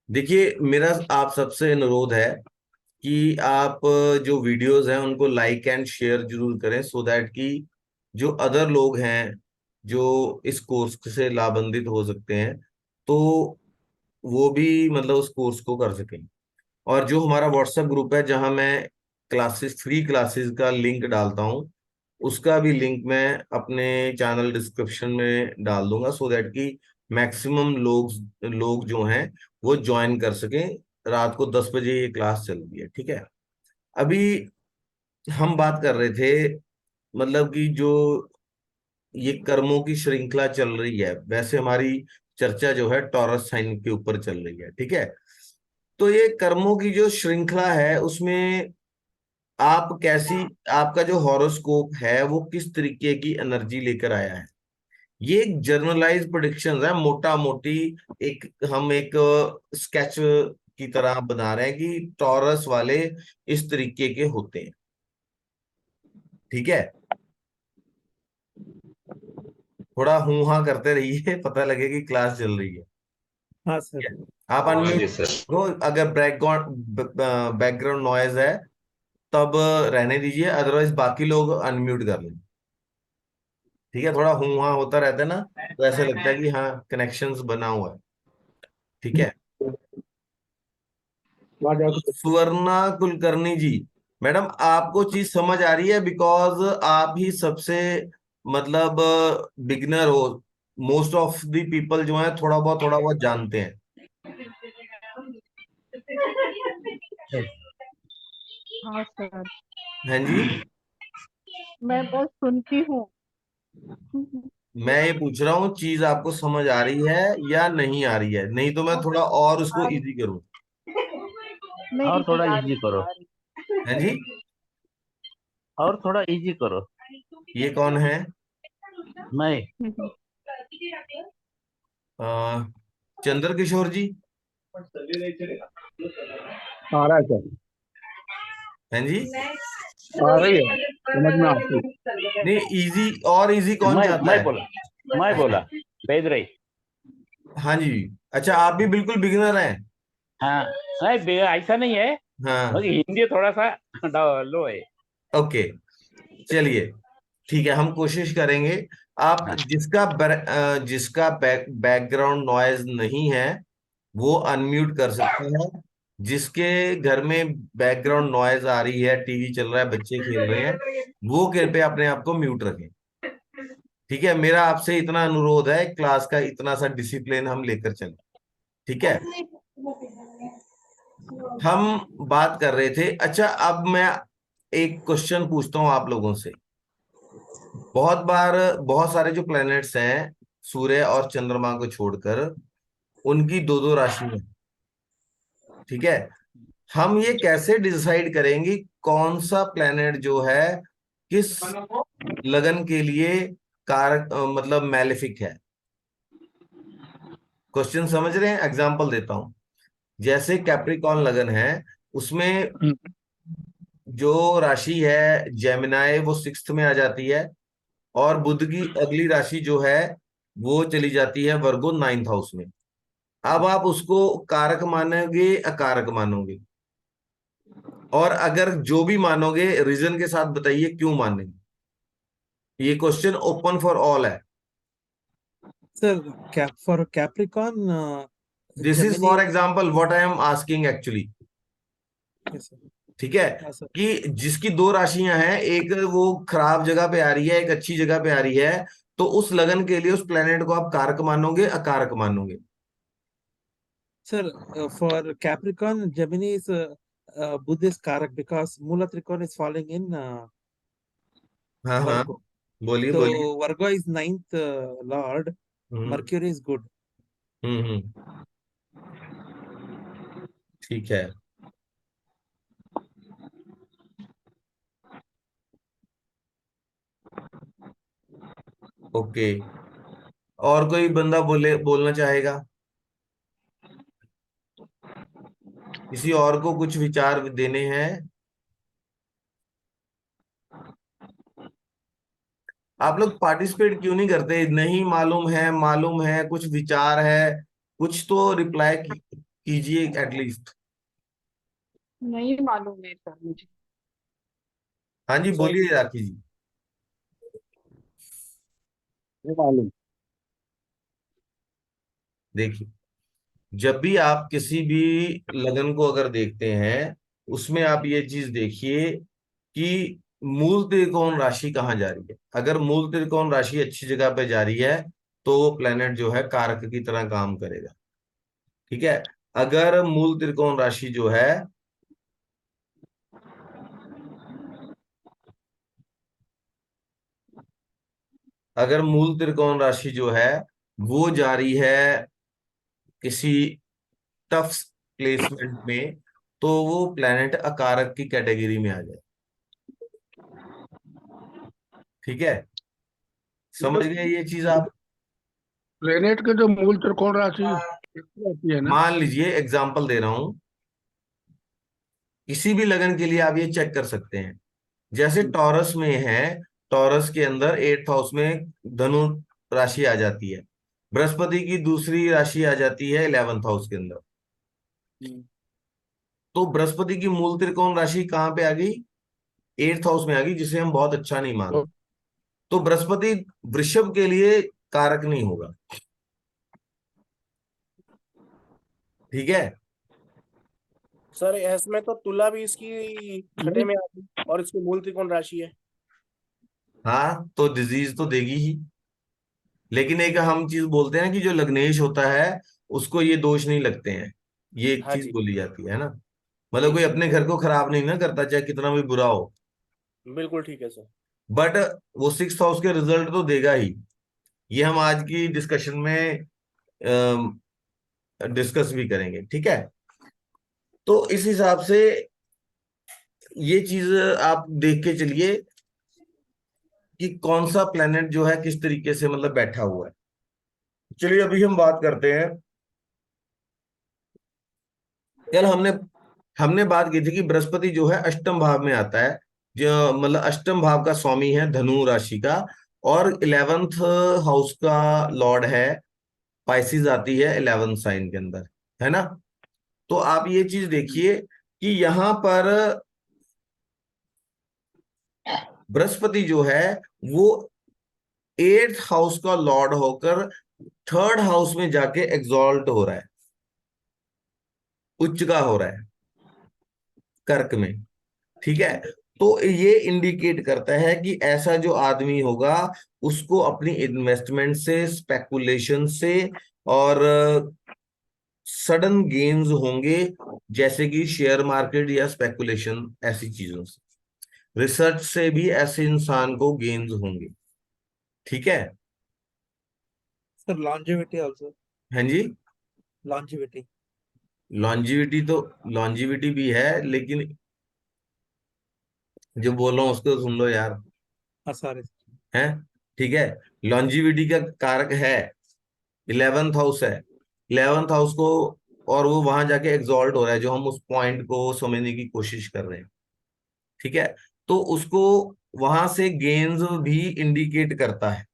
देखिए, मेरा आप सबसे अनुरोध है कि आप जो वीडियोस हैं उनको लाइक एंड शेयर जरूर करें, सो दैट कि जो अदर लोग हैं जो इस कोर्स से लाभान्वित हो सकते हैं, तो वो भी मतलब उस कोर्स को कर सकें। और जो हमारा व्हाट्सएप ग्रुप है जहां मैं क्लासेस, फ्री क्लासेस का लिंक डालता हूँ, उसका भी लिंक मैं अपने चैनल डिस्क्रिप्शन में डाल दूंगा, सो दैट कि मैक्सिमम लोग लोग जो हैं वो ज्वाइन कर सकें। रात को 10 बजे ये क्लास चल रही है, ठीक है। अभी हम बात कर रहे थे, मतलब कि जो ये कर्मों की श्रृंखला चल रही है, वैसे हमारी चर्चा जो है टॉरस साइन के ऊपर चल रही है, ठीक है। तो ये कर्मों की जो श्रृंखला है उसमें आप कैसी, आपका जो हॉरोस्कोप है वो किस तरीके की एनर्जी लेकर आया है, ये एक जर्नलाइज प्रोडिक्शन है, मोटा मोटी। एक हम एक स्केच की तरह बना रहे हैं कि टॉरस वाले इस तरीके के होते हैं, ठीक है। थोड़ा हूं हाँ करते रहिए, पता लगे कि क्लास चल रही है। हाँ ठीक सर। है? आप हाँ अनम्यूट जी सर। हो, अगर बैकग्राउंड बैकग्राउंड नॉइज है तब रहने दीजिए, अदरवाइज बाकी लोग अनम्यूट कर लें। ठीक है, थोड़ा हूं हाँ होता रहता है ना, तो ऐसा लगता है कि हाँ कनेक्शंस बना हुआ है, ठीक है। वहाँ जाओ तो सुवर्णा कुलकर्णी जी, मैडम आपको चीज समझ आ रही है, बिकॉज आप ही सबसे मतलब बिगनर हो। मोस्ट ऑफ द पीपल जो है थोड़ा बहुत जानते हैं। हाँ सर। हैं जी। मैं बस सुनती हूँ। मैं ये पूछ रहा हूँ चीज आपको समझ आ रही है या नहीं आ रही है, नहीं तो मैं थोड़ा और उसको आ इजी करूँ। नहीं और नहीं, थोड़ा आ इजी रही है करो। आ रही हैं जी। और थोड़ा इजी करो। ये कौन है? मैं। है। अ, चंद्र किशोर जी। आ रहा है सर। हैं जी। आ रही है, समझ में आती है। नहीं, इजी और इजी कौन चाहता मैं है? बोला। मैं अच्छा। बोला। भेज रही। हाँ जी। अच्छा, आप भी बिल्कुल बिगिनर हैं। हाँ। नहीं ऐसा नहीं है। बस हाँ। हिंदी थोड़ा सा लो है। ओके, चलिए, ठीक है, हम कोशिश करेंगे। आप हाँ। जिसका बैकग्राउंड नॉइज नहीं है वो अनम्यूट कर सकते हैं। जिसके घर में बैकग्राउंड नॉइज आ रही है, टीवी चल रहा है, बच्चे खेल रहे हैं, वो कृपया अपने आप को म्यूट रखें। ठीक है, मेरा आपसे इतना अनुरोध है, क्लास का इतना सा डिसिप्लिन हम लेकर चलें, ठीक है। हम बात कर रहे थे, अच्छा अब मैं एक क्वेश्चन पूछता हूं आप लोगों से। बहुत बार बहुत सारे जो प्लैनेट्स हैं, सूर्य और चंद्रमा को छोड़कर, उनकी दो दो राशि है, ठीक है। हम ये कैसे डिसाइड करेंगे कौन सा प्लैनेट जो है किस लगन के लिए कारक, मतलब मैलेफिक है। क्वेश्चन समझ रहे हैं? एग्जांपल देता हूं। जैसे कैप्रिकॉर्न लगन है, उसमें जो राशि है जेमिनाई वो सिक्स्थ में आ जाती है, और बुध की अगली राशि जो है वो चली जाती है वर्गो नाइन्थ हाउस में। अब आप उसको कारक मानोगे अकारक मानोगे, और अगर जो भी मानोगे रीजन के साथ बताइए क्यों मानेंगे। ये क्वेश्चन ओपन फॉर ऑल है। Sir, cap for Capricorn, this is Gemini. For example what I am asking actually, yes sir. ठीक है। हाँ सर। कि जिसकी दो राशियां हैं, एक वो खराब जगह पे आ रही है, एक अच्छी जगह पे आ रही है, तो उस लगन के लिए उस प्लेनेट को आप कारक मानोगे अकारक मानोगे? Sir, for Capricorn, Gemini is Buddhist Karak because Mula Trikona is falling in हाँ हाँ, Virgo. बोलिए बोलिए। So Virgo is ninth lord. Hmm Mercury is good. हम्म, ठीक है। ओके, और कोई बंदा बोलना चाहेगा? किसी और को कुछ विचार देने हैं? आप लोग पार्टिसिपेट क्यों नहीं करते? नहीं मालूम है, मालूम है, कुछ विचार है, कुछ तो रिप्लाई कीजिए एटलीस्ट। नहीं मालूम है सर मुझे। हाँ जी, सर बोलिए राखी जी। नहीं मालूम। देखिए, जब भी आप किसी भी लगन को अगर देखते हैं, उसमें आप ये चीज देखिए कि मूल त्रिकोण राशि कहाँ जा रही है। अगर मूल त्रिकोण राशि अच्छी जगह पे जा रही है तो वो प्लेनेट जो है कारक की तरह काम करेगा। ठीक है। अगर मूल त्रिकोण राशि जो है, अगर मूल त्रिकोण राशि जो है वो जा रही है किसी टफ प्लेसमेंट में, तो वो प्लेनेट अकारक की कैटेगरी में आ जाए। ठीक है, समझ गए ये चीज आप? प्लेनेट के जो मूल त्रिकोण राशि रहती है ना, मान लीजिए एग्जांपल दे रहा हूं, किसी भी लगन के लिए आप ये चेक कर सकते हैं। जैसे टॉरस में है, टॉरस के अंदर 8th हाउस में धनु राशि आ जाती है, बृहस्पति की दूसरी राशि आ जाती है 11th हाउस के अंदर। तो बृहस्पति की मूल त्रिकोण राशि कहाँ पे आ गई? 8th हाउस में आ गई, जिसे हम बहुत अच्छा नहीं मान। तो तो बृहस्पति वृषभ के लिए कारक नहीं होगा। ठीक है। सर इसमें तो तुला भी इसकी छठे में आती और इसकी मूल त्रिकोण राशि है। हाँ, तो डिजीज तो देगी ही, लेकिन एक हम चीज बोलते हैं कि जो लग्नेश होता है उसको ये दोष नहीं लगते हैं, ये एक हाँ चीज जी। बोली जाती है ना। मतलब ठीक कोई है, अपने घर को खराब नहीं ना करता, चाहे कितना भी बुरा हो। बिल्कुल ठीक है सर। बट वो 6th हाउस के रिजल्ट तो देगा ही। ये हम आज की डिस्कशन में डिस्कस भी करेंगे। ठीक है। तो इस हिसाब से ये चीज आप देख के चलिए कि कौन सा प्लेनेट जो है किस तरीके से मतलब बैठा हुआ है। चलिए अभी हम बात करते हैं। कल हमने हमने बात की थी कि बृहस्पति जो है अष्टम भाव में आता है, जो मतलब अष्टम भाव का स्वामी है धनु राशि का, और 11th हाउस का लॉर्ड है। पाइसिस आती है 11th साइन के अंदर, है ना। तो आप ये चीज देखिए कि यहां पर बृहस्पति जो है वो 8th हाउस का लॉर्ड होकर 3rd हाउस में जाके एग्जॉल्ट हो रहा है, उच्च का हो रहा है कर्क में। ठीक है। तो ये इंडिकेट करता है कि ऐसा जो आदमी होगा उसको अपनी इन्वेस्टमेंट से, स्पेकुलेशन से और सडन गेन्स होंगे, जैसे कि शेयर मार्केट या स्पेकुलेशन, ऐसी चीजों से, रिसर्च से भी ऐसे इंसान को गेन्स होंगे। ठीक है। Sir longevity also. हाँ जी। लॉन्जेविटी। लॉन्जिविटी तो लॉन्जिविटी भी है, लेकिन जो बोल रहा हूँ उसको सुन लो यार। हाँ सॉरी। है। ठीक है। लॉन्जिविटी का कारक है 11th हाउस है, 11th हाउस को, और वो वहां जाके एग्जॉल्ट हो रहा है, जो हम उस पॉइंट को समझने की कोशिश कर रहे हैं। ठीक है। तो उसको वहां से गेन्स भी इंडिकेट करता है।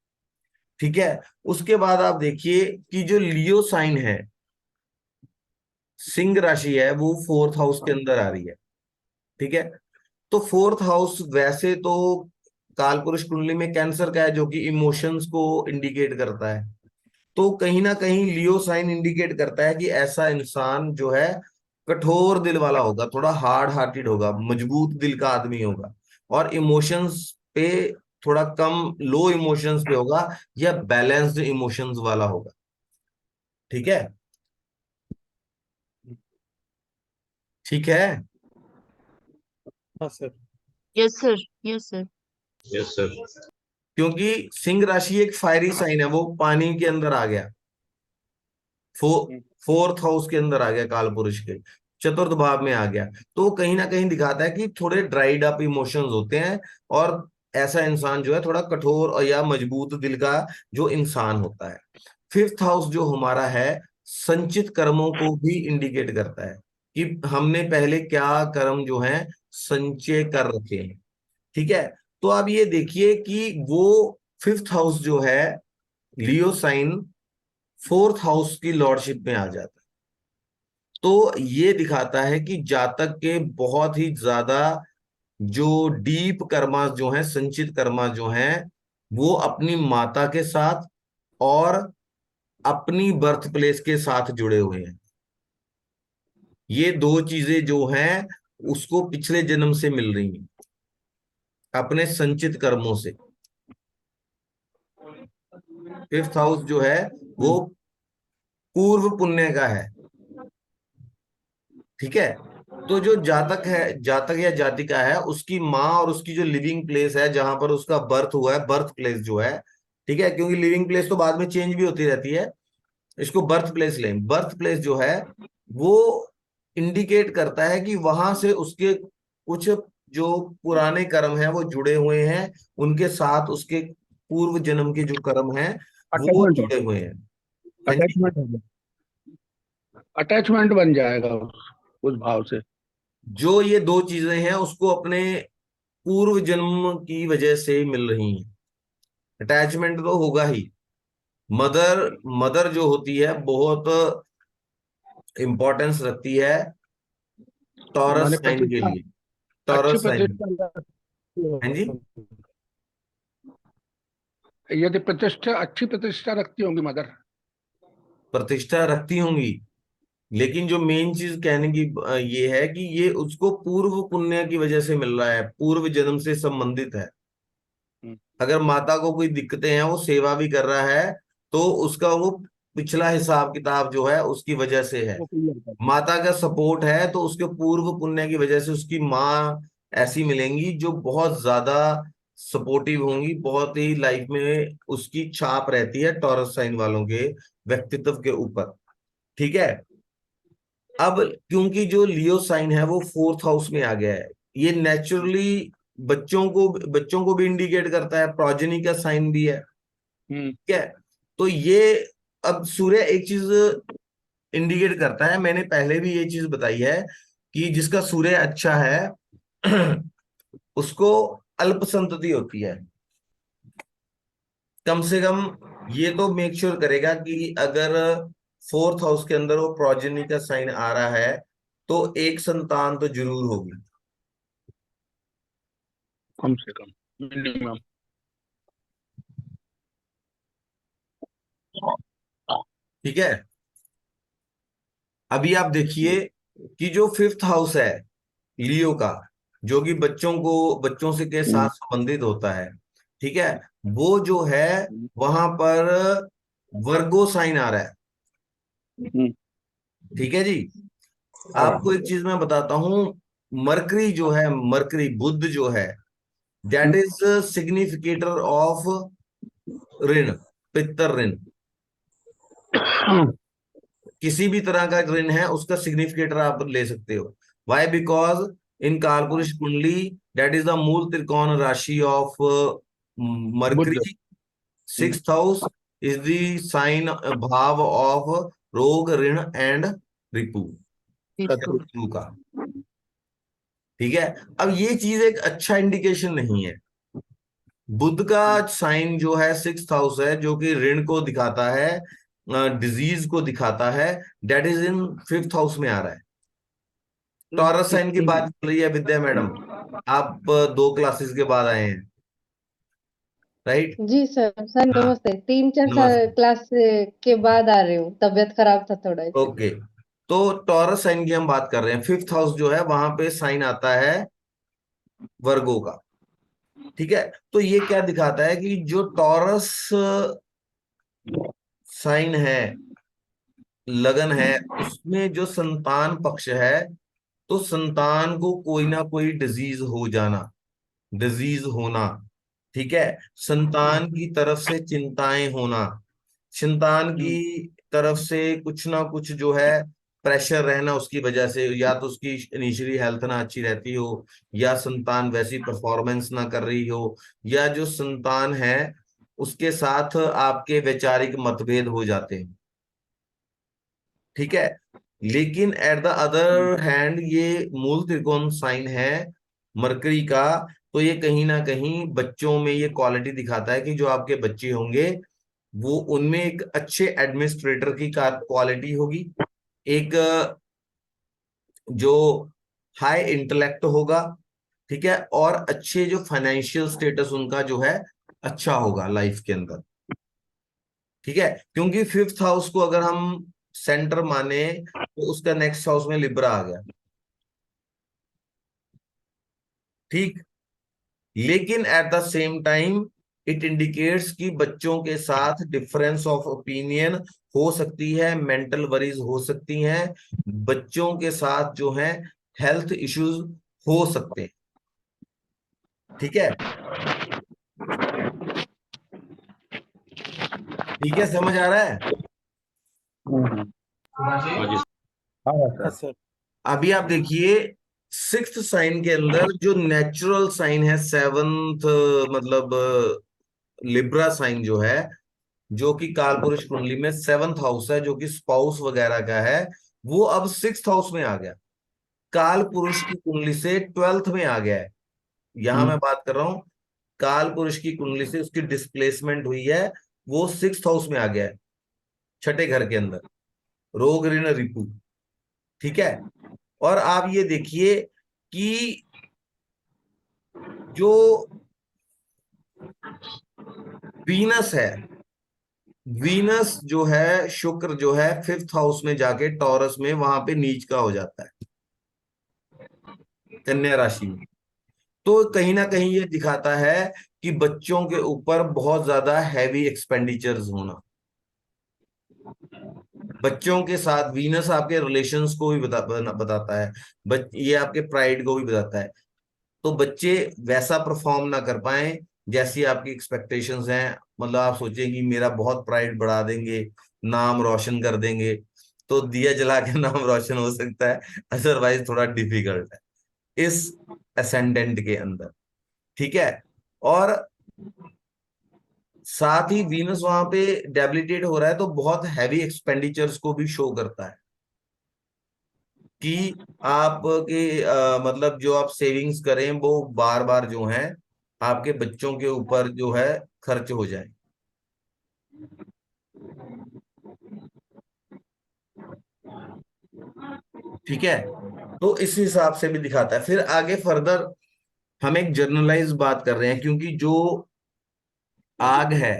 ठीक है। उसके बाद आप देखिए कि जो लियो साइन है, सिंह राशि है, वो 4th हाउस के अंदर आ रही है। ठीक है। तो 4th हाउस वैसे तो काल पुरुष कुंडली में कैंसर का है, जो कि इमोशंस को इंडिकेट करता है। तो कहीं ना कहीं लियो साइन इंडिकेट करता है कि ऐसा इंसान जो है कठोर दिल वाला होगा, थोड़ा हार्ड हार्टेड होगा, मजबूत दिल का आदमी होगा, और इमोशंस पे थोड़ा कम, लो इमोशंस पे होगा, या बैलेंस्ड इमोशंस वाला होगा। ठीक है। ठीक है। हाँ sir. Yes sir, yes sir. Yes sir. क्योंकि सिंह राशि एक फायरी साइन है, वो पानी के अंदर आ गया, 4th हाउस के अंदर आ गया, काल पुरुष के 4th भाव में आ गया। तो वो कहीं ना कहीं दिखाता है कि थोड़े ड्राइड अप इमोशंस होते हैं, और ऐसा इंसान जो है थोड़ा कठोर और या मजबूत दिल का जो इंसान होता है। 5th हाउस जो हमारा है, संचित कर्मों को भी इंडिकेट करता है कि हमने पहले क्या कर्म जो है संचय कर रखे हैं। ठीक है। तो आप ये देखिए कि वो 5th हाउस जो है लियो साइन 4th हाउस की लॉर्डशिप में आ जाता है। तो ये दिखाता है कि जातक के बहुत ही ज्यादा जो डीप कर्मा जो है, संचित कर्मा जो है, वो अपनी माता के साथ और अपनी बर्थ प्लेस के साथ जुड़े हुए हैं। ये दो चीजें जो हैं उसको पिछले जन्म से मिल रही हैं, अपने संचित कर्मों से। फिफ्थ हाउस जो है वो पूर्व पुण्य का है। ठीक है, तो जो जातक है, जातक या जातिका है, उसकी माँ और उसकी जो लिविंग प्लेस है, जहां पर उसका बर्थ हुआ है, बर्थ प्लेस जो है, ठीक है, क्योंकि लिविंग प्लेस तो बाद में चेंज भी होती रहती है, इसको बर्थ प्लेस लें। बर्थ प्लेस जो है वो इंडिकेट करता है कि वहां से उसके कुछ जो पुराने कर्म है वो जुड़े हुए हैं, उनके साथ उसके पूर्व जन्म के जो कर्म हैं वो अटैचमेंट जुड़े हुए हैं। हाँ जी। अटैचमेंट हो गया, अटैचमेंट बन जाएगा उस भाव से। जो ये दो चीजें हैं उसको अपने पूर्व जन्म की वजह से मिल रही हैं। अटैचमेंट तो होगा ही। मदर मदर जो होती है बहुत इंपॉर्टेंस रखती है टॉरस माने साइन के प्रतिष्ठा, लिए। अच्छी टॉरस साइन। प्रतिष्ठा रखती हाँ जी। होगी। यदि प्रतिष्ठा, अच्छी प्रतिष्ठा रखती होंगी मदर। प्रतिष्ठा रखती होंगी, लेकिन जो मेन चीज कहने की ये है कि ये उसको पूर्व पुण्य की वजह से मिल रहा है, पूर्व जन्म से संबंधित है। हम्म, अगर माता को कोई दिक्कतें हैं, वो सेवा भी कर रहा है, तो उसका वो पिछला हिसाब किताब जो है उसकी वजह से है। वो क्लियर कर। माता का सपोर्ट है तो उसके पूर्व पुण्य की वजह से उसकी माँ ऐसी मिलेंगी जो बहुत ज्यादा सपोर्टिव होंगी, बहुत ही लाइफ में उसकी छाप रहती है टॉरस साइन वालों के व्यक्तित्व के ऊपर। ठीक है। अब क्योंकि जो लियो साइन है वो फोर्थ हाउस में आ गया है, ये नेचुरली बच्चों को भी इंडिकेट करता है, प्रोजेनी का साइन भी है। हम्म, ठीक है। तो ये अब सूर्य एक चीज इंडिकेट करता है, मैंने पहले भी ये चीज बताई है कि जिसका सूर्य अच्छा है उसको अल्प संतति होती है। कम से कम ये तो मेक श्योर करेगा कि अगर फोर्थ हाउस के अंदर वो प्रोजेनी का साइन आ रहा है तो एक संतान तो जरूर होगी। कम से कम मिनिमम। ठीक है। अभी आप देखिए कि जो फिफ्थ हाउस है लियो का, जो कि बच्चों से के साथ संबंधित होता है, ठीक है, वो जो है वहां पर वर्गो साइन आ रहा है। हम्म, ठीक है जी। आपको एक चीज मैं बताता हूं, मरकरी जो है, मरकरी बुध जो है, दैट इज सिग्निफिकेटर ऑफ ऋण, पितर ऋण। किसी भी तरह का ऋण है उसका सिग्निफिकेटर आप ले सकते हो। वाई? बिकॉज इन कालपुरुष कुंडली that is the mool trikon rashi of Budh. Mercury. Sixth house is the sign bhav of rog, rin and रिपु, शत्रु। शत्रु का। ठीक है। अब ये चीज एक अच्छा इंडिकेशन नहीं है। बुध का साइन जो है सिक्स्थ हाउस है, जो कि ऋण को दिखाता है, डिजीज को दिखाता है, debt is in fifth house में आ रहा है। टॉरस साइन की बात चल रही है विद्या मैडम, आप 2 क्लासेस के बाद आए हैं, राइट? जी सर। सर हाँ, नमस्ते। 3-4 नमस्ते। क्लास के बाद आ रही हूँ, तबीयत खराब था थोड़ा इसलिए। ओके। तो टॉरस साइन की हम बात कर रहे हैं, फिफ्थ हाउस जो है वहां पे साइन आता है वर्गो का। ठीक है। तो ये क्या दिखाता है कि जो टॉरस साइन है, लगन है, उसमें जो संतान पक्ष है, तो संतान को कोई ना कोई डिजीज हो जाना, डिजीज होना। ठीक है। संतान की तरफ से चिंताएं होना, संतान की तरफ से कुछ ना कुछ जो है प्रेशर रहना उसकी वजह से, या तो उसकी इनिशियली हेल्थ ना अच्छी रहती हो, या संतान वैसी परफॉर्मेंस ना कर रही हो, या जो संतान है उसके साथ आपके वैचारिक मतभेद हो जाते हैं। ठीक है। लेकिन एट द अदर हैंड ये मूल त्रिकोण साइन है मरकरी का, तो ये कहीं ना कहीं बच्चों में ये क्वालिटी दिखाता है कि जो आपके बच्चे होंगे वो, उनमें एक अच्छे एडमिनिस्ट्रेटर की क्वालिटी होगी, एक जो हाई इंटेलेक्ट होगा, ठीक है, और अच्छे जो फाइनेंशियल स्टेटस उनका जो है अच्छा होगा लाइफ के अंदर, ठीक है। क्योंकि फिफ्थ हाउस को अगर हम सेंटर माने तो उसका नेक्स्ट हाउस में लिब्रा आ गया, ठीक। लेकिन at the same time it indicates कि बच्चों के साथ डिफरेंस ऑफ ओपिनियन हो सकती है, मेंटल वरीज हो सकती हैं, बच्चों के साथ जो है हेल्थ इश्यूज हो सकते हैं, ठीक है। ठीक है, समझ आ रहा है? हाँ सर। अभी आप देखिए सिक्स्थ साइन के अंदर जो नेचुरल साइन है, सेवंथ मतलब लिब्रा साइन जो है, जो कि कालपुरुष कुंडली में सेवंथ हाउस है, जो कि स्पाउस वगैरह का है, वो अब सिक्स्थ हाउस में आ गया, काल पुरुष की कुंडली से ट्वेल्थ में आ गया है। यहां मैं बात कर रहा हूं काल पुरुष की कुंडली से उसकी डिस्प्लेसमेंट हुई है, वो सिक्स्थ हाउस में आ गया है, छठे घर के अंदर, रोग ऋण रिपु, ठीक है। और आप ये देखिए कि जो वीनस है, वीनस जो है, शुक्र जो है फिफ्थ हाउस में जाके टॉरस में वहां पे नीच का हो जाता है, कन्या राशि में। तो कहीं ना कहीं ये दिखाता है कि बच्चों के ऊपर बहुत ज्यादा हैवी एक्सपेंडिचर्स होना, बच्चों के साथ वीनस आपके रिलेशंस को भी बताता है, ये आपके प्राइड को भी बताता है। तो बच्चे वैसा परफॉर्म ना कर पाए जैसी आपकी एक्सपेक्टेशंस हैं, मतलब आप सोचें कि मेरा बहुत प्राइड बढ़ा देंगे, नाम रोशन कर देंगे, तो दिया जला के नाम रोशन हो सकता है, अदरवाइज थोड़ा डिफिकल्ट है इस असेंडेंट के अंदर, ठीक है। और साथ ही वीनस वहां पे डेबिलिटेट हो रहा है, तो बहुत हैवी एक्सपेंडिचर्स को भी शो करता है कि आपके मतलब जो आप सेविंग्स करें वो बार बार जो है आपके बच्चों के ऊपर जो है खर्च हो जाए, ठीक है। तो इस हिसाब से भी दिखाता है। फिर आगे फर्दर हम एक जर्नलाइज बात कर रहे हैं, क्योंकि जो आग है,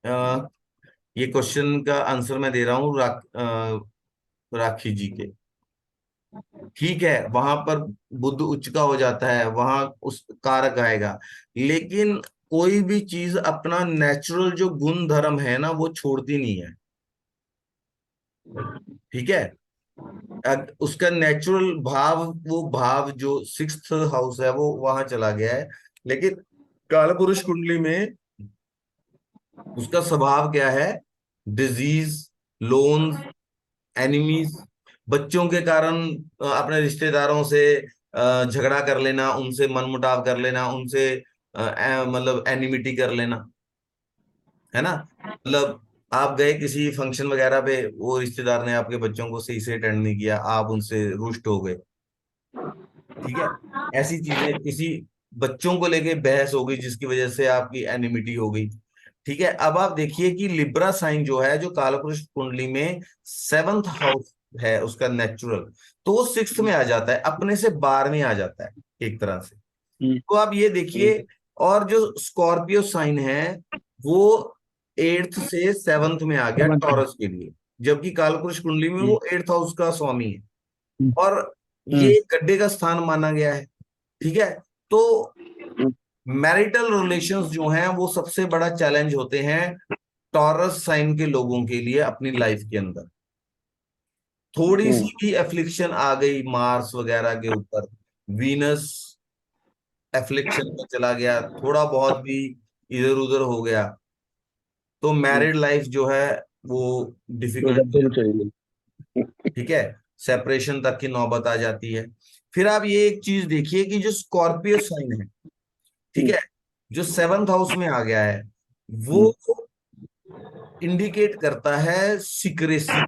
अ, ये क्वेश्चन का आंसर मैं दे रहा हूं राखी जी के, ठीक है। वहां पर बुध उच्च का हो जाता है, वहां उस कारक आएगा, लेकिन कोई भी चीज अपना नेचुरल जो गुण धर्म है ना वो छोड़ती नहीं है, ठीक है। उसका नेचुरल भाव, वो भाव जो सिक्स्थ हाउस है वो वहां चला गया है, लेकिन कालपुरुष कुंडली में उसका स्वभाव क्या है, डिजीज, लोन्स, एनिमीज, बच्चों के कारण अपने रिश्तेदारों से झगड़ा कर लेना, उनसे मनमुटाव कर लेना, उनसे मतलब एनिमिटी कर लेना, है ना। मतलब आप गए किसी फंक्शन वगैरह पे, वो रिश्तेदार ने आपके बच्चों को सही से अटेंड नहीं किया, आप उनसे रुष्ट हो गए, ठीक है। ऐसी चीजें, किसी बच्चों को लेके बहस हो गई जिसकी वजह से आपकी एनिमिटी हो गई, ठीक है। अब आप देखिए कि लिब्रा साइन जो है, जो कालपुरुष कुंडली में सेवंथ हाउस है उसका नेचुरल, तो वो सिक्स्थ में आ जाता है, अपने से 12 में आ जाता है एक तरह से। तो आप ये देखिए, और जो स्कॉर्पियो साइन है वो एट्थ से सेवंथ में आ गया टॉरस के लिए, जबकि कालपुरुष कुंडली में वो एट्थ हाउस का स्वामी है, और ये गड्ढे का स्थान माना गया है, ठीक है। तो मैरिटल रिलेशंस जो हैं वो सबसे बड़ा चैलेंज होते हैं टॉरस साइन के लोगों के लिए अपनी लाइफ के अंदर। थोड़ी सी भी एफ्लिक्शन आ गई मार्स वगैरह के ऊपर, वीनस एफ्लिक्शन में चला गया, थोड़ा बहुत भी इधर उधर हो गया, तो मैरिड लाइफ जो है वो डिफिकल्ट, ठीक है, सेपरेशन तक की नौबत आ जाती है। फिर आप ये एक चीज देखिए कि जो स्कॉर्पियो साइन है, ठीक है, जो सेवंथ हाउस में आ गया है, वो इंडिकेट करता है सीक्रेसी,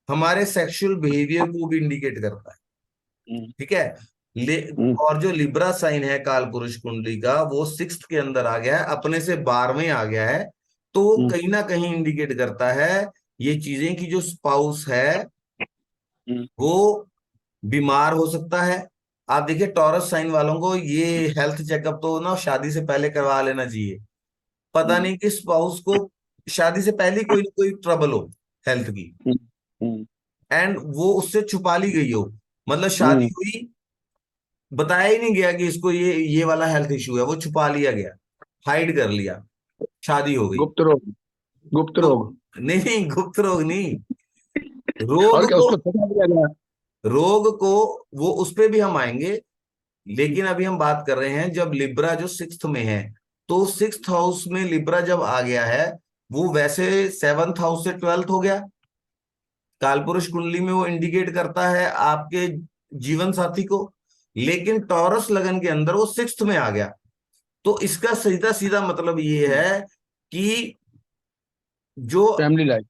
हमारे सेक्सुअल बिहेवियर को भी इंडिकेट करता है, ठीक है। और जो लिब्रा साइन है कालपुरुष कुंडली का, वो सिक्स्थ के अंदर आ गया है, अपने से 12वें आ गया है, तो कहीं ना कहीं इंडिकेट करता है ये चीजें कि जो स्पाउस है वो बीमार हो सकता है। आप देखिए टॉरस साइन वालों को ये हेल्थ चेकअप तो ना शादी से पहले करवा लेना चाहिए। पता नहीं कि स्पाउस को शादी से पहले कोई ना कोई ट्रबल हो हेल्थ की, एंड वो उससे छुपा ली गई हो। मतलब शादी हुई, बताया ही नहीं गया कि इसको ये वाला हेल्थ इशू है, वो छुपा लिया गया, हाइड कर लिया, शादी हो गई। गुप्त रोग, गुप्त तो रोग। नहीं, गुप्त रोग नहीं, और रोग क्या को, उसको छुपा दिया गया? रोग को वो उस पे भी हम आएंगे। लेकिन अभी हम बात कर रहे हैं जब लिब्रा जो सिक्स्थ में है, तो सिक्स्थ हाउस में लिब्रा जब आ गया है, वो वैसे सेवंथ हाउस से ट्वेल्थ हो गया। कालपुरुष कुंडली में वो इंडिकेट करता है आपके जीवन साथी को, लेकिन टॉरस लगन के अंदर वो सिक्स्थ में आ गया। तो इसका सीधा सीधा मतलब ये है कि जो फैमिली लाइफ।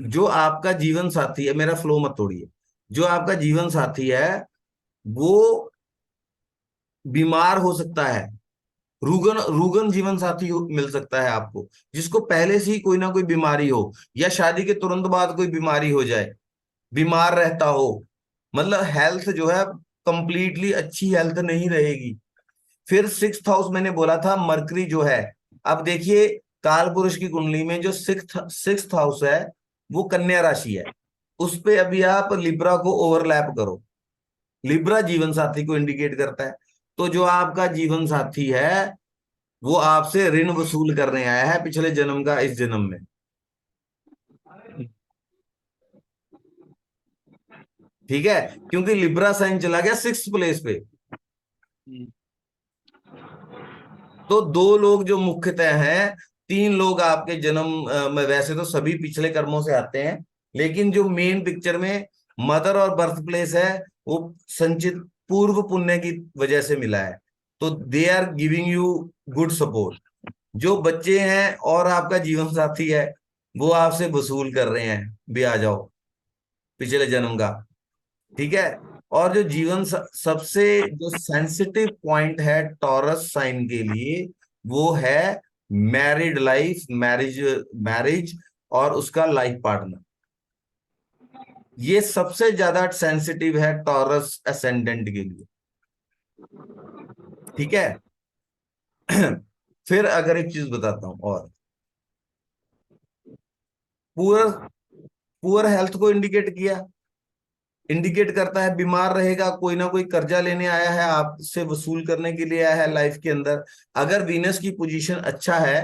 जो आपका जीवन साथी है, मेरा फ्लो मत तोड़िए, जो आपका जीवन साथी है वो बीमार हो सकता है। रुगन रुगन जीवन साथी मिल सकता है आपको, जिसको पहले से ही कोई ना कोई बीमारी हो, या शादी के तुरंत बाद कोई बीमारी हो जाए, बीमार रहता हो। मतलब हेल्थ जो है कंप्लीटली अच्छी हेल्थ नहीं रहेगी। फिर सिक्स्थ हाउस मैंने बोला था मरकरी जो है, अब देखिए काल पुरुष की कुंडली में जो सिक्स्थ सिक्स्थ हाउस है वो कन्या राशि है। उस पे अभी आप लिब्रा को ओवरलैप करो, लिब्रा जीवन साथी को इंडिकेट करता है। तो जो आपका जीवन साथी है वो आपसे ऋण वसूल करने आया है पिछले जन्म का इस जन्म में। ठीक है, क्योंकि लिब्रा साइन चला गया सिक्स्थ प्लेस पे। तो दो लोग जो मुख्यतः हैं, तीन लोग आपके जन्म में, वैसे तो सभी पिछले कर्मों से आते हैं, लेकिन जो मेन पिक्चर में मदर और बर्थ प्लेस है वो संचित पूर्व पुण्य की वजह से मिला है। तो they are giving you good support. जो बच्चे हैं और आपका जीवन साथी है वो आपसे वसूल कर रहे हैं भी आ जाओ पिछले जन्म का। ठीक है, और जो सबसे जो सेंसिटिव पॉइंट है टॉरस साइन के लिए वो है मैरिड लाइफ, मैरिज मैरिज और उसका लाइफ पार्टनर। ये सबसे ज्यादा सेंसिटिव है टॉरस असेंडेंट के लिए। ठीक है। फिर अगर एक चीज बताता हूं, और पुअर पुअर हेल्थ को इंडिकेट करता है बीमार रहेगा, कोई ना कोई कर्जा लेने आया है, आपसे वसूल करने के लिए आया है लाइफ के अंदर। अगर वीनस की पोजीशन अच्छा है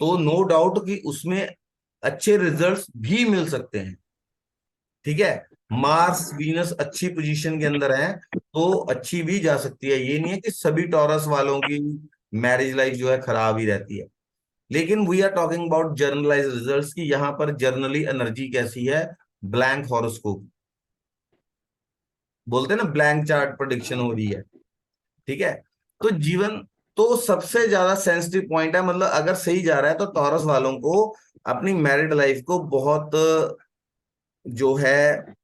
तो नो डाउट कि उसमें अच्छे रिजल्ट्स भी मिल सकते हैं। ठीक है, मार्स वीनस अच्छी पोजीशन के अंदर है तो अच्छी भी जा सकती है। ये नहीं है कि सभी टॉरस वालों की मैरिज लाइफ जो है खराब ही रहती है। लेकिन we are talking about generalise results की यहाँ पर जर्नली एनर्जी कैसी है, ब्लैंक हॉरोस्कोप बोलते हैं ना, ब्लैंक चार्ट प्रेडिक्शन हो रही है। ठीक है, तो जीवन तो सबसे ज्यादा सेंसिटिव पॉइंट है। मतलब अगर सही जा रहा है तो टॉरस वालों को अपनी मैरिड लाइफ को बहुत जो है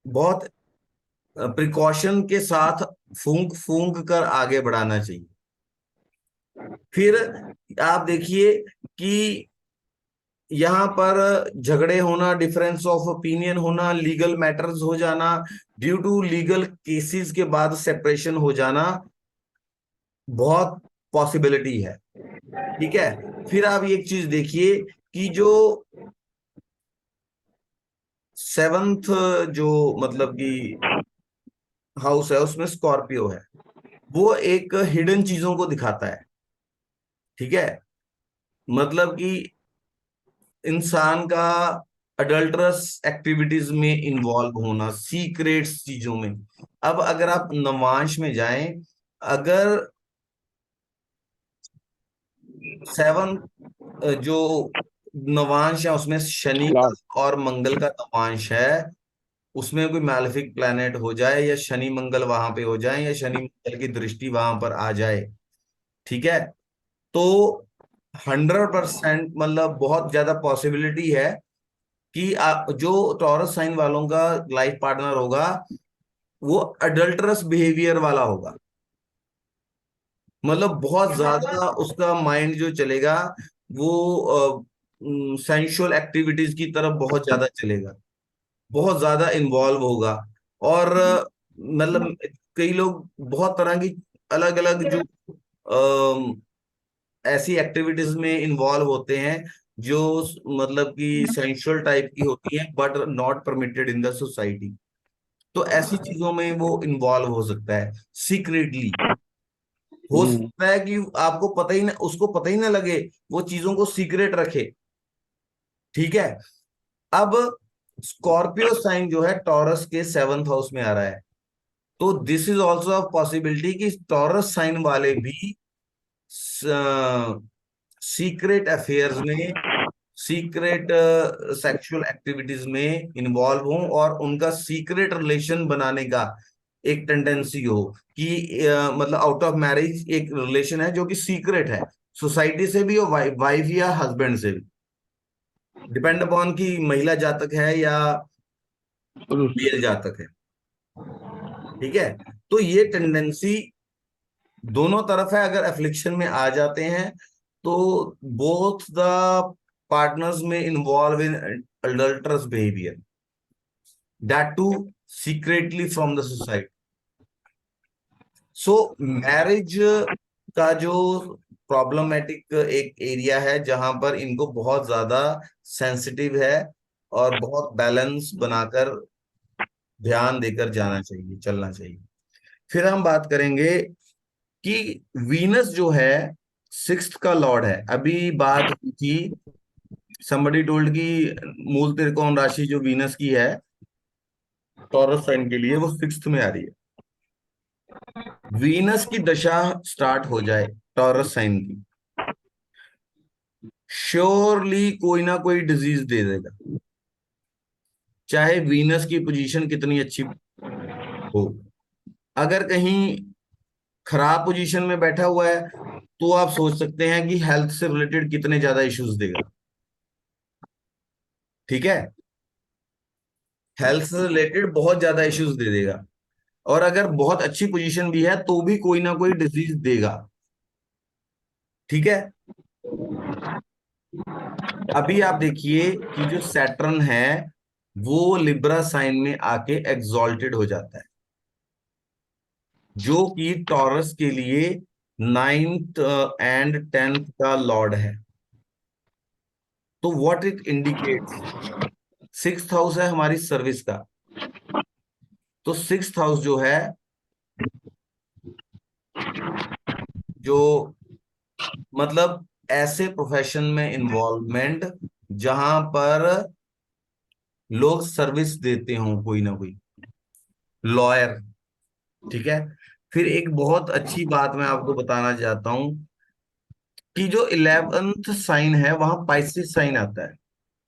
बहुत प्रिकॉशन के साथ फूंक फूंक कर आगे बढ़ाना चाहिए। फिर आप देखिए कि यहाँ पर झगड़े होना, डिफरेंस ऑफ ओपिनियन होना, लीगल मैटर्स हो जाना, ड्यू टू लीगल केसेस के बाद सेपरेशन हो जाना बहुत पॉसिबिलिटी है। ठीक है, फिर आप एक चीज देखिए कि जो सेवंथ जो मतलब कि हाउस है उसमें स्कॉर्पियो है, वो एक हिडन चीजों को दिखाता है। ठीक है, मतलब कि इंसान का अडल्टरस एक्टिविटीज में इन्वॉल्व होना, सीक्रेट्स चीजों में। अब अगर आप नवांश में जाएं, अगर सेवन जो नवांश है उसमें शनि का और मंगल का नवांश है, उसमें कोई मैलेफिक प्लैनेट हो जाए या शनि मंगल वहां पे हो जाए या शनि मंगल की दृष्टि वहां पर आ जाए, ठीक है, तो 100% मतलब बहुत ज्यादा पॉसिबिलिटी है कि जो टॉरस साइन वालों का लाइफ पार्टनर होगा वो अडल्टरस बिहेवियर वाला होगा। मतलब बहुत ज्यादा उसका माइंड जो चलेगा वो सेंसुअल एक्टिविटीज की तरफ बहुत ज्यादा चलेगा। बहुत ज्यादा इन्वॉल्व होगा। और मतलब कई लोग बहुत तरह की अलग अलग जो ऐसी एक्टिविटीज में इन्वॉल्व होते हैं जो मतलब कि सेंसुअल टाइप की होती हैं but not permitted in the society. तो ऐसी चीजों में वो इन्वॉल्व हो सकता है सीक्रेटली। हो हम्म। सकता है कि आपको पता ही ना, उसको पता ही ना लगे, वो चीजों को सीक्रेट रखे। ठीक है। अब स्कॉर्पियो साइन जो है टॉरस के 7th हाउस में आ रहा है, तो this is also a possibility कि टॉरस साइन वाले भी सीक्रेट अफेयर्स में, सीक्रेट सेक्सुअल एक्टिविटीज में इन्वॉल्व हों और उनका सीक्रेट रिलेशन बनाने का एक टेंडेंसी हो कि मतलब आउट ऑफ मैरिज एक रिलेशन है जो कि सीक्रेट है, सोसाइटी से भी और वाइफ या हस्बैंड से भी, डिपेंड अपॉन कि महिला जातक है या पुरुष। मेल जातक है। ठीक है। तो ये टेंडेंसी दोनों तरफ है। अगर एफ्लिक्शन में आ जाते हैं तो बोथ द पार्टनर्स में involve in adulterous behaviour, that too secretly from the society. So marriage का जो प्रॉब्लमेटिक एक एरिया है जहां पर इनको बहुत ज्यादा सेंसिटिव है और बहुत बैलेंस बनाकर ध्यान देकर जाना चाहिए, चलना चाहिए। फिर हम बात करेंगे कि वीनस जो है 6th का लॉर्ड है। अभी बात हुई थी, somebody टोल्ड कि मूल त्रिकोण राशि जो वीनस की है टॉरस साइन के लिए वो 6th में आ रही है। वीनस की दशा स्टार्ट हो जाए टॉरस साइन की, श्योरली कोई ना कोई डिजीज दे देगा, चाहे वीनस की पोजीशन कितनी अच्छी हो। अगर कहीं खराब पोजीशन में बैठा हुआ है तो आप सोच सकते हैं कि हेल्थ से रिलेटेड कितने ज्यादा इश्यूज देगा। ठीक है। हेल्थ से रिलेटेड बहुत ज्यादा इश्यूज दे देगा। और अगर बहुत अच्छी पोजीशन भी है तो भी कोई ना कोई डिजीज देगा। ठीक है। अभी आप देखिए कि जो सैटर्न है वो लिब्रा साइन में आके एग्जॉल्टेड हो जाता है, जो कि टॉरस के लिए 9th एंड 10th का लॉर्ड है। तो what it indicates, 6th house है हमारी सर्विस का, तो 6th हाउस जो है, जो मतलब ऐसे प्रोफेशन में इन्वॉल्वमेंट जहां पर लोग सर्विस देते हों, कोई ना कोई लॉयर। ठीक है। फिर एक बहुत अच्छी बात मैं आपको बताना चाहता हूं कि जो 11th साइन है वहां पाइसिस साइन आता है।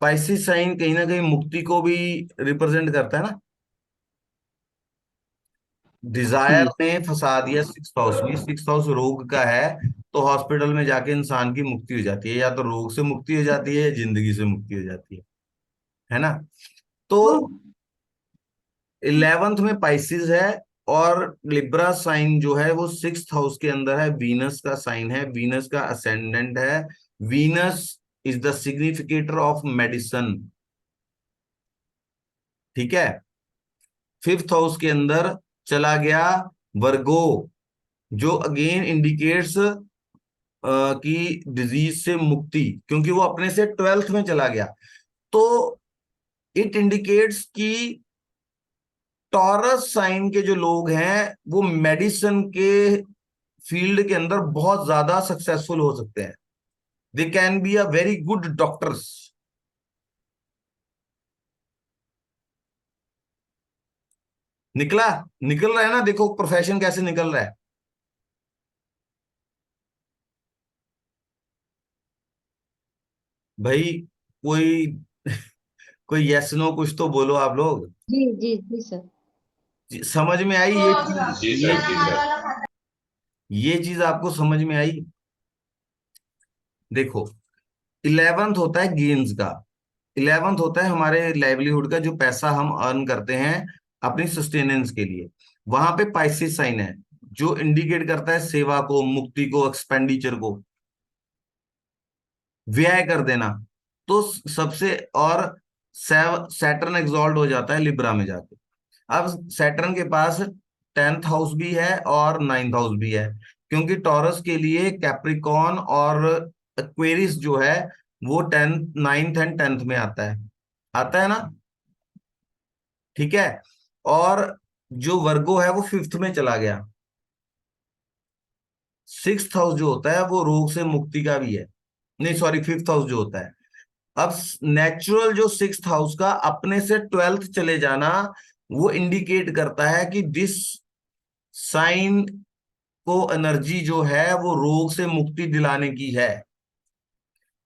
पाइसिस साइन कहीं ना कहीं मुक्ति को भी रिप्रेजेंट करता है ना। डिजायर ने फंसा दिया 6th हाउस में, 6th हाउस रोग का है, तो हॉस्पिटल में जाके इंसान की मुक्ति हो जाती है, या तो रोग से मुक्ति हो जाती है या जिंदगी से मुक्ति हो जाती है ना। तो 11th में पाइसिस है और लिब्रा साइन जो है वो 6th हाउस के अंदर है, वीनस का साइन है, वीनस का असेंडेंट है। Venus is the significator of medicine. ठीक है। 5th हाउस के अंदर चला गया वर्गो, जो अगेन इंडिकेट्स कि डिजीज से मुक्ति, क्योंकि वो अपने से 12th में चला गया। तो इट इंडिकेट्स कि टॉरस साइन के जो लोग हैं वो मेडिसिन के फील्ड के अंदर बहुत ज्यादा सक्सेसफुल हो सकते हैं। They can be a very good doctors. निकला, निकल रहा है ना, देखो प्रोफेशन कैसे निकल रहा है। भाई कोई कोई यस नो कुछ तो बोलो आप लोग। जी जी जी सर। समझ में आई ये चीज? जी सर, जी सर। ये चीज आपको समझ में आई? देखो, 11th होता है गेन्स का, 11th होता है हमारे लाइवलीहुड का, जो पैसा हम अर्न करते हैं अपनी सस्टेनेंस के लिए। वहां पे पाइसिस साइन है जो इंडिकेट करता है सेवा को, मुक्ति को, एक्सपेंडिचर को, व्यय कर देना। तो सबसे, और सैटर्न एग्जॉल्ट हो जाता है लिब्रा में जाके। अब सैटर्न के पास 10th हाउस भी है और 9th हाउस भी है, क्योंकि टॉरस के लिए कैप्रिकॉन और एक्वेरियस जो है वो 10th 9th एंड 10th में आता है ना, ठीक है। और जो वर्गो है वो 5th में चला गया। 6th हाउस जो होता है वो रोग से मुक्ति का भी है, नहीं सॉरी 5th हाउस जो होता है। अब नेचुरल जो 6th हाउस का अपने से 12th चले जाना, वो इंडिकेट करता है कि दिस साइन को एनर्जी जो है वो रोग से मुक्ति दिलाने की है।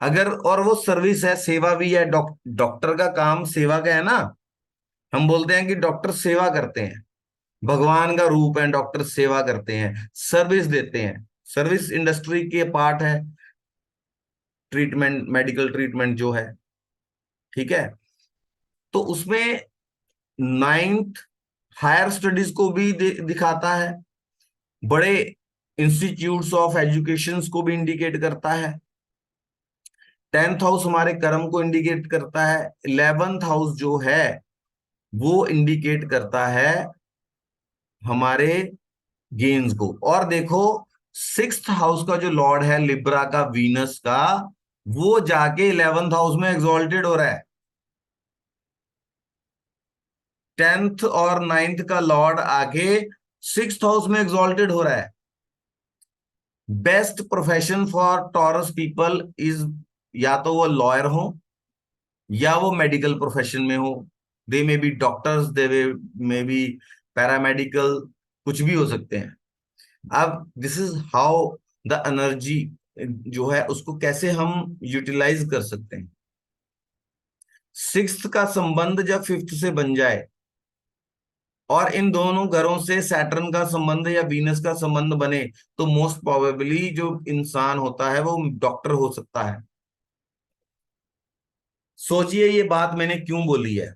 अगर और वो सर्विस है, सेवा भी है, डॉक्टर का काम सेवा का है ना। हम बोलते हैं कि डॉक्टर सेवा करते हैं, भगवान का रूप है, डॉक्टर सेवा करते हैं, सर्विस देते हैं, सर्विस इंडस्ट्री के पार्ट है ट्रीटमेंट, मेडिकल ट्रीटमेंट जो है, ठीक है। तो उसमें 9th हायर स्टडीज को भी दिखाता है, बड़े इंस्टीट्यूट्स ऑफ एजुकेशन को भी इंडिकेट करता है। 10th हाउस हमारे कर्म को इंडिकेट करता है। 11th हाउस जो है वो इंडिकेट करता है हमारे गेन्स को। और देखो 6th हाउस का जो लॉर्ड है लिब्रा का, वीनस का, वो जाके 11th हाउस में एग्जॉल्टेड हो रहा है। 10th और 9th का लॉर्ड आके 6th हाउस में एग्जॉल्टेड हो रहा है। Best profession for taurus people is, या तो वो लॉयर हो या वो मेडिकल प्रोफेशन में हो। They may be doctors, they may be paramedical, कुछ भी हो सकते हैं। अब this is how the energy जो है उसको कैसे हम यूटिलाइज कर सकते हैं। 6th का संबंध जब 5th से बन जाए और इन दोनों घरों से सैटर्न का संबंध या वीनस का संबंध बने, तो मोस्ट प्रोबेबली जो इंसान होता है वो डॉक्टर हो सकता है। सोचिए ये बात मैंने क्यों बोली है।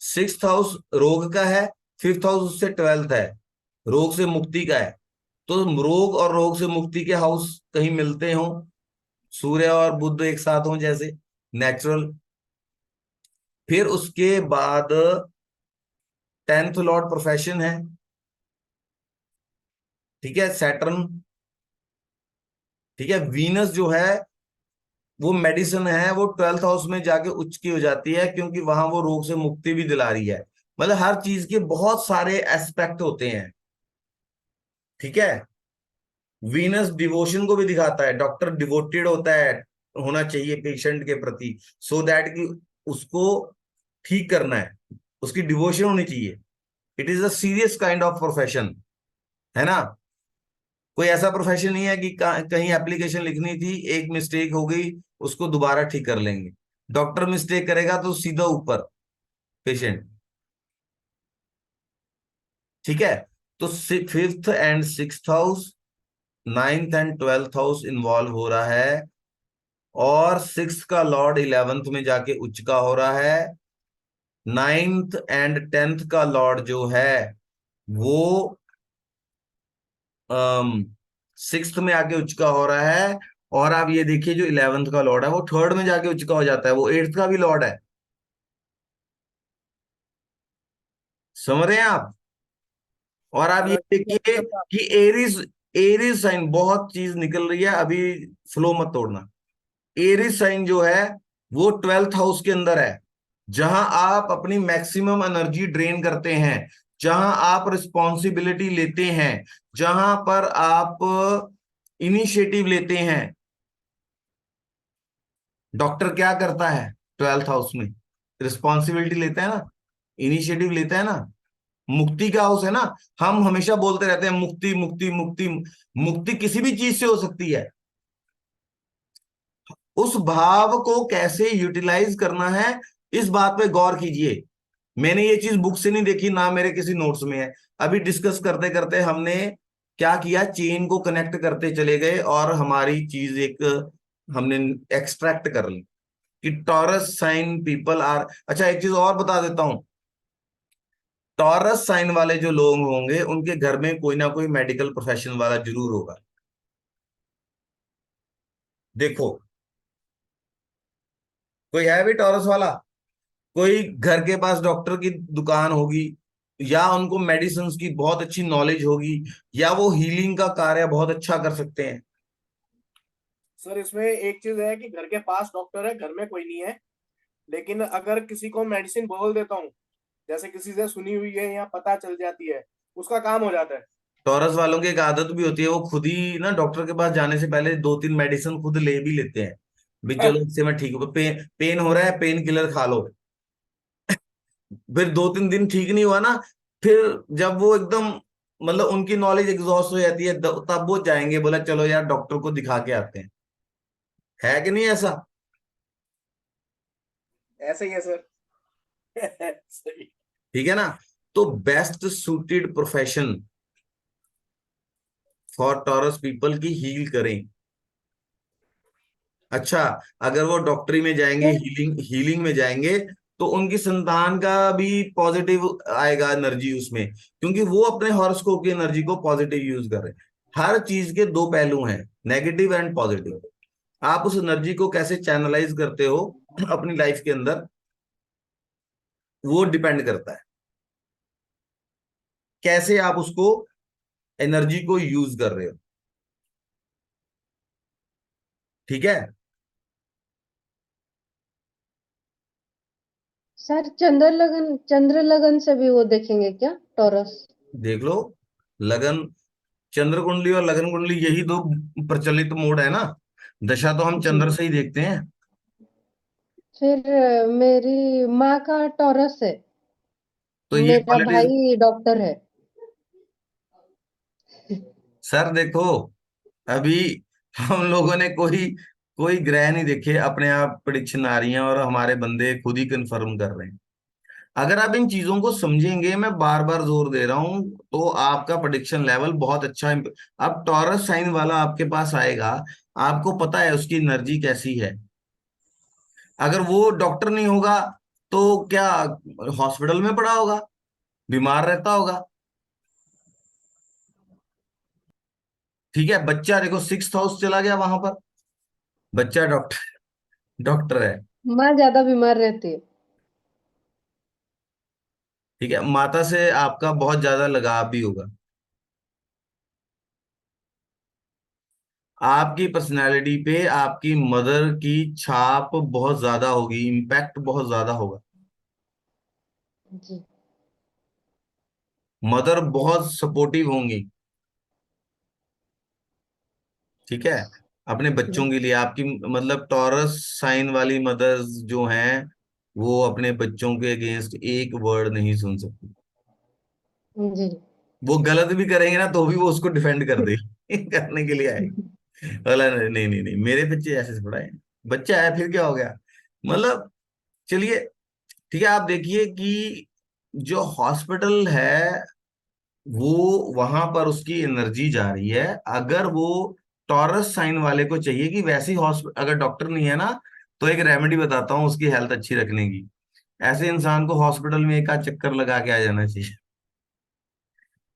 6th हाउस रोग का है, 5th हाउस उससे 12th है, रोग से मुक्ति का है। तो रोग और रोग से मुक्ति के हाउस कहीं मिलते हो, सूर्य और बुध एक साथ हो जैसे, नेचुरल। फिर उसके बाद 10th लॉर्ड प्रोफेशन है, ठीक है, सैटर्न, ठीक है। वीनस जो है वो मेडिसिन है, वो 12th हाउस में जाके उच्च की हो जाती है, क्योंकि वहां वो रोग से मुक्ति भी दिला रही है। मतलब हर चीज के बहुत सारे एस्पेक्ट होते हैं, ठीक है। वीनस डिवोशन को भी दिखाता है, डॉक्टर डिवोटेड होता है, होना चाहिए पेशेंट के प्रति, सो दैट कि उसको ठीक करना है, उसकी डिवोशन होनी चाहिए। It is a serious kind of profession, है ना। कोई ऐसा प्रोफेशन नहीं है कि कहीं एप्लीकेशन लिखनी थी, एक मिस्टेक हो गई, उसको दोबारा ठीक कर लेंगे। डॉक्टर मिस्टेक करेगा तो सीधा ऊपर पेशेंट, ठीक है। तो 5th and 6th house, 9th and 12th house involve हो रहा है। और 6th का लॉर्ड 11th में जाके उच्च का हो रहा है। 9th एंड 10th का लॉर्ड जो है वो 6th में आके उच्च का हो रहा है। और आप ये देखिए जो 11th का लॉर्ड है वो 3rd में जाके उच्च का हो जाता है, वो 8th का भी लॉर्ड है। समझ रहे हैं आप। और आप ये देखिए कि एरिस, एरिस साइन, बहुत चीज निकल रही है अभी, फ्लो मत तोड़ना। एरिस साइन जो है वो 12th हाउस के अंदर है, जहां आप अपनी मैक्सिमम एनर्जी ड्रेन करते हैं, जहां आप रिस्पॉन्सिबिलिटी लेते हैं, जहां पर आप इनिशिएटिव लेते हैं। डॉक्टर क्या करता है 12th हाउस में? रिस्पॉन्सिबिलिटी लेता है ना, इनिशिएटिव लेता है ना। मुक्ति का हाउस है ना। हम हमेशा बोलते रहते हैं मुक्ति मुक्ति मुक्ति। मुक्ति किसी भी चीज से हो सकती है। उस भाव को कैसे यूटिलाइज करना है, इस बात पे गौर कीजिए। मैंने ये चीज बुक से नहीं देखी, ना मेरे किसी नोट्स में है। अभी डिस्कस करते करते हमने क्या किया, चेन को कनेक्ट करते चले गए और हमारी चीज एक हमने एक्सट्रैक्ट कर ली कि टॉरस साइन पीपल आर। अच्छा एक चीज और बता देता हूं, टॉरस साइन वाले जो लोग होंगे उनके घर में कोई ना कोई मेडिकल प्रोफेशन वाला जरूर होगा। देखो कोई है भी टॉरस वाला? कोई घर के पास डॉक्टर की दुकान होगी, या उनको मेडिसिन की बहुत अच्छी नॉलेज होगी, या वो हीलिंग का कार्य बहुत अच्छा कर सकते हैं। सर इसमें एक चीज है कि घर के पास डॉक्टर है, घर में कोई नहीं है, लेकिन अगर किसी को मेडिसिन बोल देता हूँ, जैसे किसी से सुनी हुई है या पता चल जाती है, उसका काम हो जाता है। टॉरस वालों की एक आदत भी होती है, वो खुद ही ना डॉक्टर के पास जाने से पहले 2-3 मेडिसिन खुद ले भी लेते हैं। भी चलो इससे मैं ठीक हूँ, पेन हो रहा है, पेन किलर खा लो। फिर 2-3 दिन ठीक नहीं हुआ ना, फिर जब वो एकदम मतलब उनकी नॉलेज एग्जॉस्ट हो जाती है, तब वो जाएंगे, बोला चलो यार डॉक्टर को दिखा के आते हैं। है कि नहीं ऐसा? ऐसे ही है सर। सही। ठीक है ना? तो best suited profession for taurus people की हील करें। अच्छा, अगर वो डॉक्टरी में जाएंगे, सर हीलिंग में जाएंगे, तो उनकी संतान का भी पॉजिटिव आएगा एनर्जी उसमें, क्योंकि वो अपने हॉरोस्कोप की एनर्जी को पॉजिटिव यूज कर रहे हैं। हर चीज के दो पहलू हैं, नेगेटिव एंड पॉजिटिव। आप उस एनर्जी को कैसे चैनलाइज करते हो अपनी लाइफ के अंदर, वो डिपेंड करता है कैसे आप उसको एनर्जी को यूज कर रहे हो। ठीक है? सर चंद्र लगन से भी वो देखेंगे क्या टॉरस? देख लो, लगन, चंद्र कुंडली और लगन कुंडली यही दो प्रचलित मोड है ना। दशा तो हम जी। चंद्र से ही देखते हैं। फिर मेरी माँ का टॉरस है, तो ये मेरा क्वालिटीज, भाई डॉक्टर है। सर देखो, अभी हम लोगों ने कोई कोई ग्रह नहीं देखे, अपने आप प्रिडिक्शन आ रही हैं और हमारे बंदे खुद ही कंफर्म कर रहे हैं। अगर आप इन चीजों को समझेंगे, मैं बार बार जोर दे रहा हूं, तो आपका प्रिडिक्शन लेवल बहुत अच्छा अब टॉरस साइन वाला आपके पास आएगा, आपको पता है उसकी एनर्जी कैसी है। अगर वो डॉक्टर नहीं होगा तो क्या हॉस्पिटल में पड़ा होगा, बीमार रहता होगा। ठीक है, बच्चा देखो 6th हाउस चला गया वहां पर, बच्चा डॉक्टर डॉक्टर है। माँ ज्यादा बीमार रहती है। ठीक है, माता से आपका बहुत ज्यादा लगाव भी होगा। आपकी पर्सनैलिटी पे आपकी मदर की छाप बहुत ज्यादा होगी, इम्पैक्ट बहुत ज्यादा होगा। जी। मदर बहुत सपोर्टिव होंगी। ठीक है, अपने बच्चों के लिए आपकी, मतलब टॉरस साइन वाली मदर्स जो हैं, वो अपने बच्चों के अगेंस्ट एक वर्ड नहीं सुन सकती। जी। वो गलत भी करेंगे ना तो भी वो उसको डिफेंड कर देगी करने के लिए आएगी। बोला नहीं नहीं नहीं नहीं, मेरे बच्चे ऐसे से पढ़ाए, बच्चा है फिर क्या हो गया, मतलब। चलिए, ठीक है, आप देखिए कि जो हॉस्पिटल है, वो वहां पर उसकी एनर्जी जा रही है। अगर वो टॉरस साइन वाले को चाहिए कि वैसी हॉस्पिटल, अगर डॉक्टर नहीं है ना, तो एक रेमेडी बताता हूँ उसकी हेल्थ अच्छी रखने की। ऐसे इंसान को हॉस्पिटल में एक आध चक्कर लगा के आ जाना चाहिए,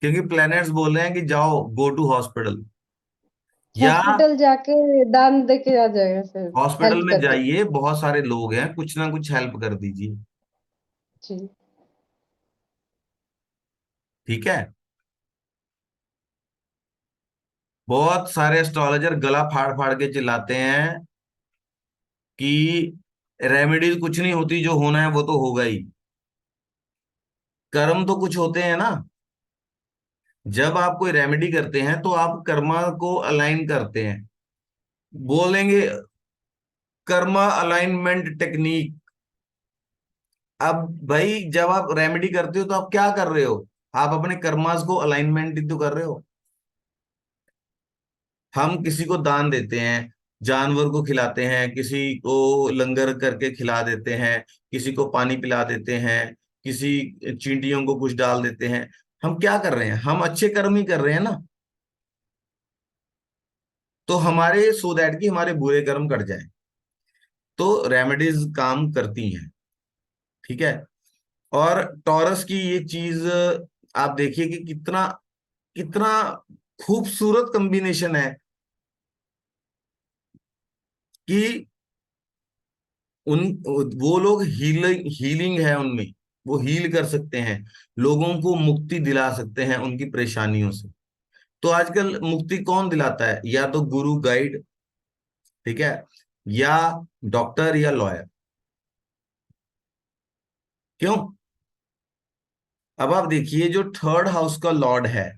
क्योंकि प्लैनेट्स बोल रहे हैं कि जाओ, गो टू हॉस्पिटल। या हॉस्पिटल जाके दान दे के आ जाएगा सर, हॉस्पिटल हेल्प में करके। जाइए, बहुत सारे लोग हैं, कुछ ना कुछ हेल्प कर दीजिए। जी। ठीक है, बहुत सारे एस्ट्रोलॉजर गला फाड़ फाड़ के चिल्लाते हैं कि रेमेडीज कुछ नहीं होती, जो होना है वो तो होगा ही। कर्म तो कुछ होते हैं ना। जब आप कोई रेमेडी करते हैं तो आप कर्मा को अलाइन करते हैं, बोलेंगे कर्मा अलाइनमेंट टेक्निक। अब भाई जब आप रेमेडी करते हो तो आप क्या कर रहे हो, आप अपने कर्मास को अलाइनमेंट ही तो कर रहे हो। हम किसी को दान देते हैं, जानवर को खिलाते हैं, किसी को लंगर करके खिला देते हैं, किसी को पानी पिला देते हैं, किसी चींटियों को कुछ डाल देते हैं। हम क्या कर रहे हैं, हम अच्छे कर्म ही कर रहे हैं ना। तो हमारे सो दैट कि हमारे बुरे कर्म कट जाए, तो रेमेडीज काम करती हैं। ठीक है, और टॉरस की ये चीज आप देखिए कि कितना कितना खूबसूरत कॉम्बिनेशन है कि उन वो लोग हीलिंग है उनमें, वो हील कर सकते हैं, लोगों को मुक्ति दिला सकते हैं उनकी परेशानियों से। तो आजकल मुक्ति कौन दिलाता है? या तो गुरु गाइड, ठीक है, या डॉक्टर या लॉयर। क्यों? अब आप देखिए, जो थर्ड हाउस का लॉर्ड है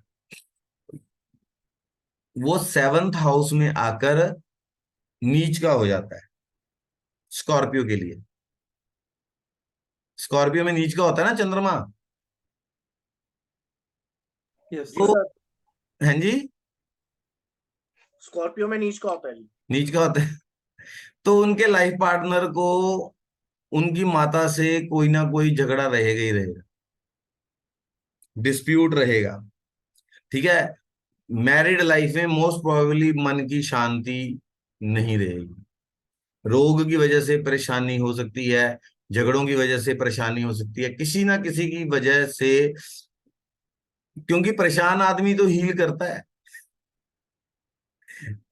वो सेवंथ हाउस में आकर नीच का हो जाता है स्कॉर्पियो के लिए। स्कॉर्पियो में नीच का होता है ना चंद्रमा। Yes, तो sir. हाँ जी, स्कॉर्पियो में नीच का होता है जी। नीच का होता है। तो उनके लाइफ पार्टनर को उनकी माता से कोई ना कोई झगड़ा रहेगा ही रहेगा, डिस्प्यूट रहेगा, ठीक है। मैरिड लाइफ में मोस्ट प्रोबेबली मन की शांति नहीं रहेगी, रोग की वजह से परेशानी हो सकती है, झगड़ों की वजह से परेशानी हो सकती है, किसी ना किसी की वजह से। क्योंकि परेशान आदमी तो हील करता है,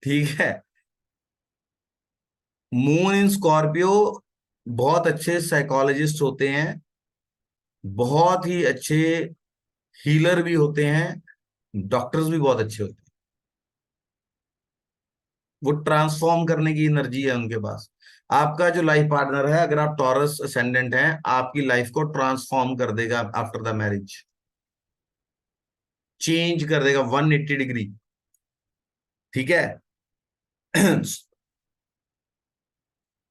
ठीक है। मून इन स्कॉर्पियो बहुत अच्छे साइकोलॉजिस्ट होते हैं, बहुत ही अच्छे हीलर भी होते हैं, डॉक्टर्स भी बहुत अच्छे होते हैं। वो ट्रांसफॉर्म करने की एनर्जी है उनके पास। आपका जो लाइफ पार्टनर है, अगर आप टॉरस असेंडेंट हैं, आपकी लाइफ को ट्रांसफॉर्म कर देगा आफ्टर द मैरिज, चेंज कर देगा 180 डिग्री, ठीक है।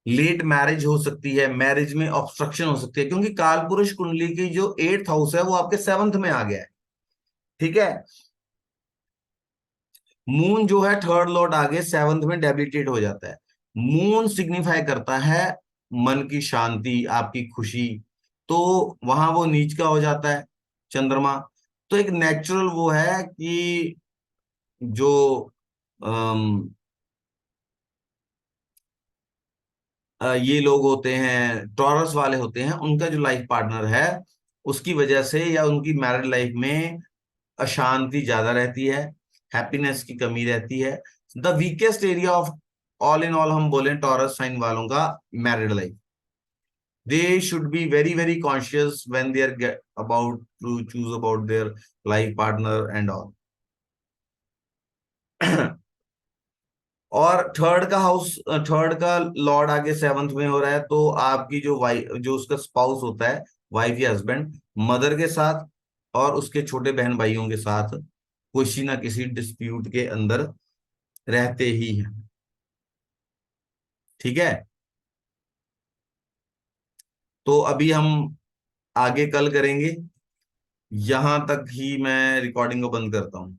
लेट मैरिज हो सकती है, मैरिज में ऑब्स्ट्रक्शन हो सकती है, क्योंकि काल पुरुष कुंडली की जो 8th हाउस है वो आपके 7th में आ गया है, ठीक है। मून जो है थर्ड लॉर्ड आगे 7th में डेबिलिटेट हो जाता है। मून सिग्निफाई करता है मन की शांति, आपकी खुशी। तो वहां वो नीच का हो जाता है चंद्रमा। तो एक नेचुरल वो है कि जो ये लोग होते हैं, टॉरस वाले होते हैं, उनका जो लाइफ पार्टनर है उसकी वजह से या उनकी मैरिड लाइफ में अशांति ज्यादा रहती है, हैप्पीनेस की कमी रहती है। The weakest area of all in all हम बोलें टॉरस साइन वालों का married life, they should be very very conscious when they are about to choose about their life partner and all. और थर्ड का हाउस, थर्ड का lord आगे 7th में हो रहा है, तो आपकी जो वाइफ, जो उसका स्पाउस होता है, वाइफ या हस्बैंड, मदर के साथ और उसके छोटे बहन भाइयों के साथ किसी ना किसी डिस्प्यूट के अंदर रहते ही हैं, ठीक है। तो अभी हम आगे कल करेंगे, यहां तक ही मैं रिकॉर्डिंग को बंद करता हूं।